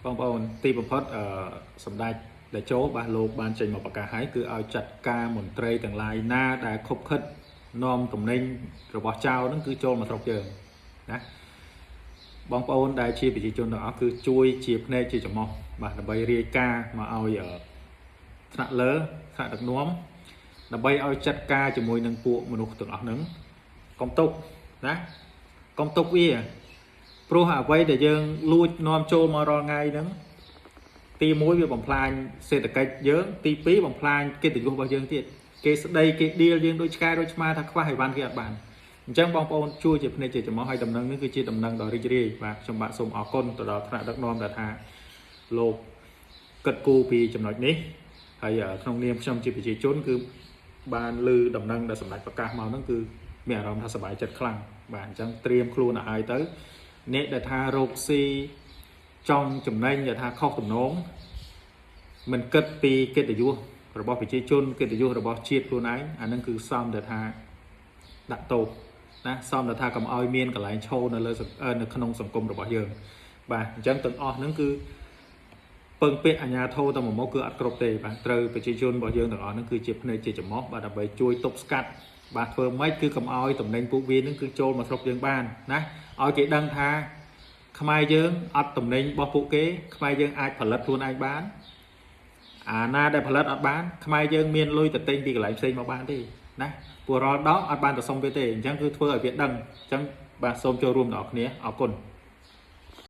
បងប្អូនទីបំផុតសម្ដេចដែលចូលបានលោកបានចេញមកប្រកាសឲ្យគឺឲ្យចាត់ការមន្ត្រីទាំងឡាយណាដែលខົບខិតនាំតំណែងរបស់ចៅហ្នឹងគឺចូលមកស្រុកយើងណាបងប្អូនដែលជាប្រជាជនទាំងអស់គឺជួយជាភ្នែកជាច្រមុះបាទដើម្បីរាយការណ៍មកឲ្យថ្នាក់លើថ្នាក់ដឹកនាំដើម្បីឲ្យចាត់ការជាមួយនឹងពួកមនុស្សទាំងអស់ហ្នឹងកុំទុកណាកុំទុកវាព្រោះអ្វីដែលយើងលួចនាំចូលមករាល់ថ្ងៃហ្នឹងទី1វាបំផ្លាញសេដ្ឋកិច្ចយើងទី2បំផ្លាញកិត្តិយសរបស់យើងទៀតគេស្ដីគេឌីលយើងដូចឆ្កែដូចឆ្មាថាខ្វះអីវ៉ាន់គេអត់បានអញ្ចឹងបងប្អូនជួយជាភ្នែកជាច្រមុះឲ្យដំណឹងនេះគឺជាដំណឹងដ៏រីករាយបាទខ្ញុំបាទសូមអរគុណទៅដល់ថ្នាក់ដឹកនាំដែលថាលោកគិតគូរពីចំណុចនេះហើយក្នុងនាមខ្ញុំជាប្រជាជនគឺបានលើដំណឹងដែលសម្ដេចប្រកាសមកហ្នឹងគឺមានអារម្មណ៍ថាសប្បាយចិត្តខ្លាំងបាទអញ្ចឹងត្រៀមខ្លួនឲ្យទៅអ្នកដែលថារោគស៊ីចង់ចំណេញដែលថាខុសទំនងមិនគិតពីកិត្តិយសរបស់ប្រជាជនកិត្តិយសរបស់ជាតិខ្លួនឯងអានឹងគឺសមដែលថាដាក់ទោសណាសមដែលថាកុំឲ្យមានកន្លែងឈោនៅលើនៅក្នុងសង្គមរបស់យើងបាទអញ្ចឹងទាំងអស់ហ្នឹងគឺពឹងពាក់អាជ្ញាធរទៅមកគឺអត់គ្រប់ទេបាទត្រូវប្រជាជនរបស់យើងទាំងអស់ហ្នឹងគឺជាភ្នែកជាច្រមុះបាទដើម្បីជួយទប់ស្កាត់បាទធ្វើម៉េចគឺកុំឲ្យតំណែងពួកវាហ្នឹងគឺចូលមកស្រុកយើងបានណាឲ្យគេដឹងថាខ្មែរយើងអត់តំណែងរបស់ពួកគេខ្មែរយើងអាចផលិតខ្លួនឯងបានអាណាដែលផលិតអត់បានខ្មែរយើងមានលុយទៅទិញពីកន្លែងផ្សេងមកបានទេណាពួករាល់ដងអត់បានទៅសុំវាទេអញ្ចឹងគឺធ្វើឲ្យវាដឹងអញ្ចឹងបាទសូមចូលរួមដល់អ្នកគ្នាអរគុណ